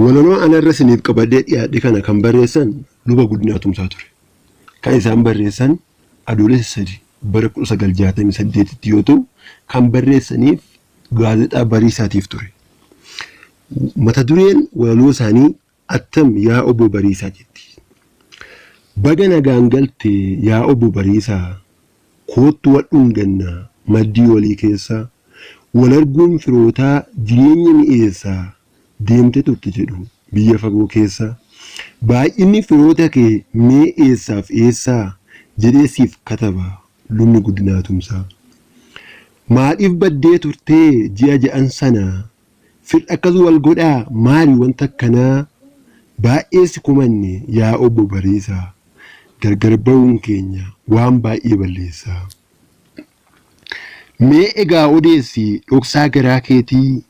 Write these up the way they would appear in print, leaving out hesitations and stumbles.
Walaloo anarra isiniif qabadee dhiyaadhe kana kan barreessan luba Guddinaa Tumsaa ture. Kan isaan barreessan Adoolessa 3 bara 1968 yoo ta'u, kan barreessaniif gaazexaa Bariisaatiif ture. Mata dureen walaloo isaanii attam yaa obbo Bariisaa jetti. Baga nagaan galte yaa obbo Bariisaa, koottu wadhuun gannaa maddii walii keessaa, wal arguun firootaa jireenya mi'eessaa deemte turte jedhu biyya fagoo keessa. Baay'inni firoota kee mee eessaaf eessaa jedhee siif kataba lubni Guddinaa Tumsaa. Maaliif baddee turtee ji'a ja'an sana, fir akkas wal godhaa maali wanta akkanaa, baay'ee si kumanne yaa obbo Bariisaa, gargar ba'uun keenya waan baay'ee balleessaa. Mee egaa odeessi dhoksaa garaa keetii,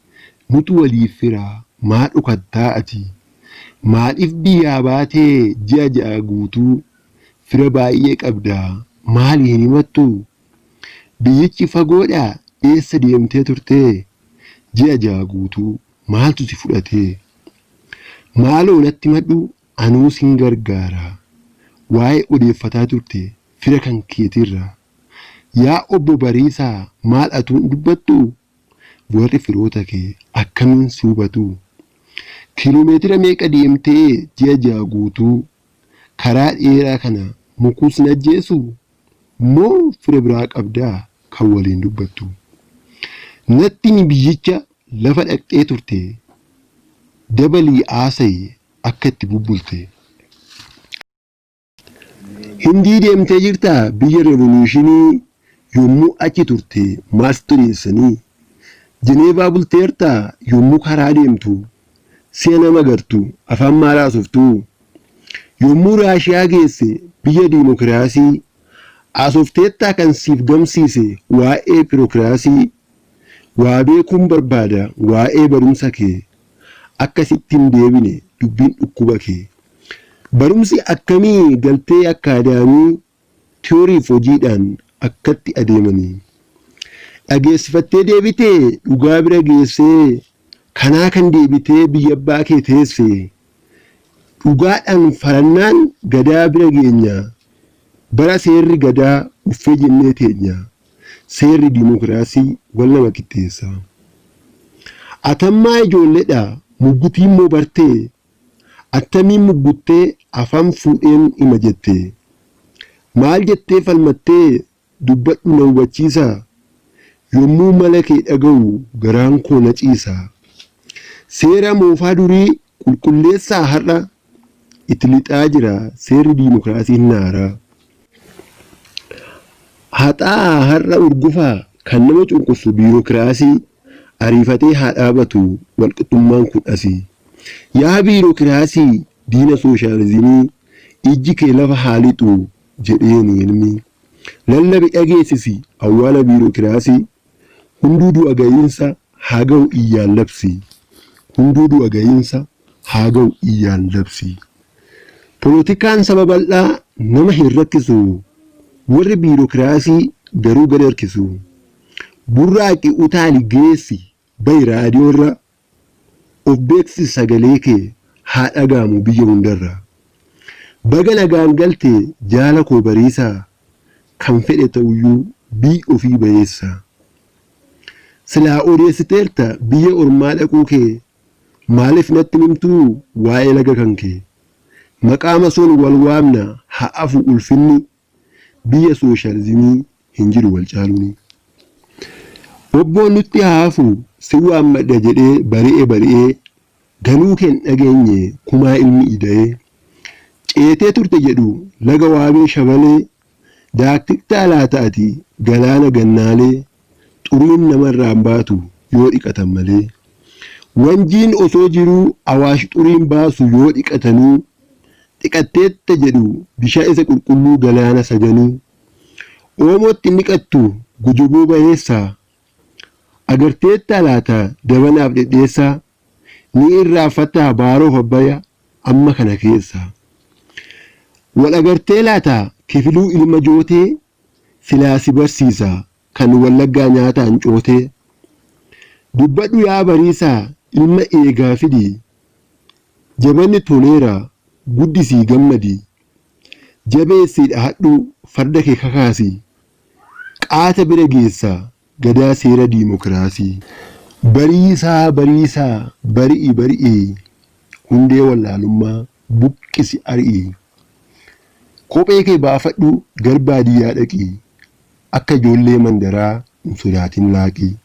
nutu waliif firaa maa dhukattaa ati, maaliif biyyaa baatee ji'a ja'a guutuu, fira baay'ee qabdaa maali hin himattu, biyyichi fagoodhaa eessa deemtee turtee, ji'a ja'a guutuu maaltu si fudhatee, maaloo natti madhu anuu sin gargaara, waa'ee odeeffataa turte fira kan keetirra, yaa obbo Bariisaa maal atuun dubbattu, warri firoota kee akkamiin si hubatu, kiiloomeetira meeqa deemtee ji'a ja'a guutuu, karaa dheeraa kana mukuus na ajjeesu, moo fira biraa qabdaa kan waliin dubbattu, natti ni biyyicha lafa dhaqxee turte, dabalii aasayi akka itti bubbulte. Hindii deemtee jirtaa biyya revoluushinii, yommuu achi turte maal tureessanii, Jineevaa bulteertaa yommuu karaa deemtu, si'a nama gartu afaan maal haasoftu, yommuu Raashiyaa geesse biyya diimokiraasii, haasofteettaa kan siif gamsiise waa'ee biirokiraasii, waa beekuun barbaada waa'ee barumsa kee, akkasitti hin deebine dubbiin dhukkuba kee. Barumsi akkamii galtee akkaadaamii, tiyooriif hojiidhaan akkatti adeemanii, dhageessifattee deebitee dhugaa bira geessee, kanaa kan deebitee biyya abbaa kee teesse, dhugaadhaan farannaan gadaa bira geenya, bara seerri gadaa uffee jennee teenya, seerri diimokiraasii wal nama qixxeessa. Atammaa ijoolleedha muggutii immoo bartee, attamiin mugguttee afaan fuudheen hima jettee, maal jettee falmattee dubbadhu na hubachiisa, yommuu mala kee dhaga'u garaan koo na ciisa. Seera moofaa durii qulqulleessaa har'a, itti lixaa jira seerri diimokiraasii hin haaraa. Haxaa har'a urgufaa kan nama cunqursu biirokiraasii, ariifatee haa dhaabatu walqixxummaan kudhasii. Yaa biirokiraasii diina sooshaalizimii, ijji kee lafa haa lixu jedheeni ilmi. Lallabi dhageessisi awwaala biirokiraasii, hunduu du'a ga'iinsa haa ga'u iyyaan labsi. Hunduu du'a ga'iinsa haa ga'u iyyaan labsi. Poolitikaan saba bal'aa nama hin rakkisu, warri biirokiraasii garuu gad harkisu. Burraaqi utaali geessi bayi raadiyoorra, of beeksisi sagalee kee haa dhagaamu biyya hundarra. Baga nagaan galte jaala koo Bariisaa, kan fedhe ta'uyyuu bii ofii bayeessa. Silaa odeessiteerta biyya ormaa dhaquu kee, maaliif natti himtuu waa'ee laga kan kee. Maqaa masoon wal waamna haa afu ulfinni, biyya sooshaalizimii hin jiru wal caaluuni. Obboon nutti haa hafu si waammadha jedhee bari'ee, ganuu keen dhageenye kumaa ilmi ida'ee. Ceetee turte jedhu laga waabee shabalee, daaktiktaa laataati galaana gannaalee, xuriin namarraan baatu yoo dhiqatan malee. Wanjiin osoo jiruu awaash xuriin baasu yoo dhiqatanuu, dhiqatteetta jedhu bishaan isa qulqulluu galaana saganuu. Oomootti dhiqattu gujubuu baheessaa, agarteetta laata dabanaaf dhedheessaa, ni irraaffataa baaroof abbaya amma kana keessa. Wal agartee laata kifiluu ilma jootee, silaa si barsiisa kan wallaggaa nyaataan cootee. Dubbadhu yaa Bariisaa ilma eegaa fidi, Jabanni toleera guddisii gammadi. Jabeessii dhahadhu farda kee kakaasi. Qaata bira geessa gadaa seera diimokiraasii. Bariisaa bari'i hundee wallaalummaa buqqisi ari'i. Kophee kee baafadhu garbaa diyyaa dhaqi. Akka ijoollee mandaraa hin sodaatin laaqi.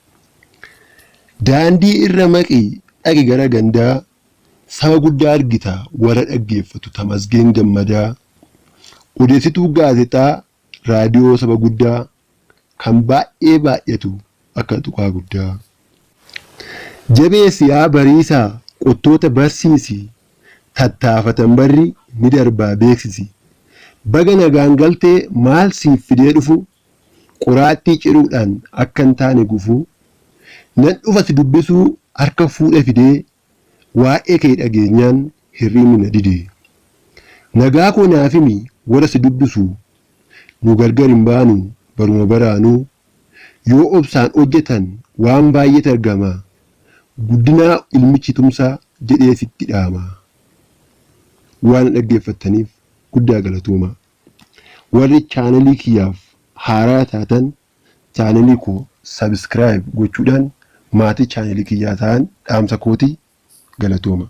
Daandii irra maqi dhaqi gara gandaa. Saba guddaa argita warra dhaggeeffatu Tamasgeen Gammadaa. Odeessituu gaazexaa raadiyoo saba guddaa kan baay'ee baay'atu akka tuqaa guddaa. Jabeessi yaa bariisaa qottoota barsiisi. Tattaafatan barri ni darbaa beeksisi. Baga nagaan galtee maal siif fidee dhufu qoraattii ciruudhaan akka hin taane gufuu. Nan dhufa si dubbisuu harka fuudhe fidee. Waa'ee kee dhageenyaan hirriibni na didee. Nagaa koo naaf himi warra si dubbisu. Nu gargar hin baanu baruma baraanuu. Yoo obsaan hojjetan waan baay'eetu argama. Guddinaa ilmichi tumsaa jedhee sitti dhaama. Waan dhaggeeffattaniif guddaa galatooma. Warri chaanalii kiyyaaf haaraa taatan chaanalii koo sabskiraayib gochuudhaan maatii chaanalii kiyyaa ta'an dhaamsa kooti. Galatooma.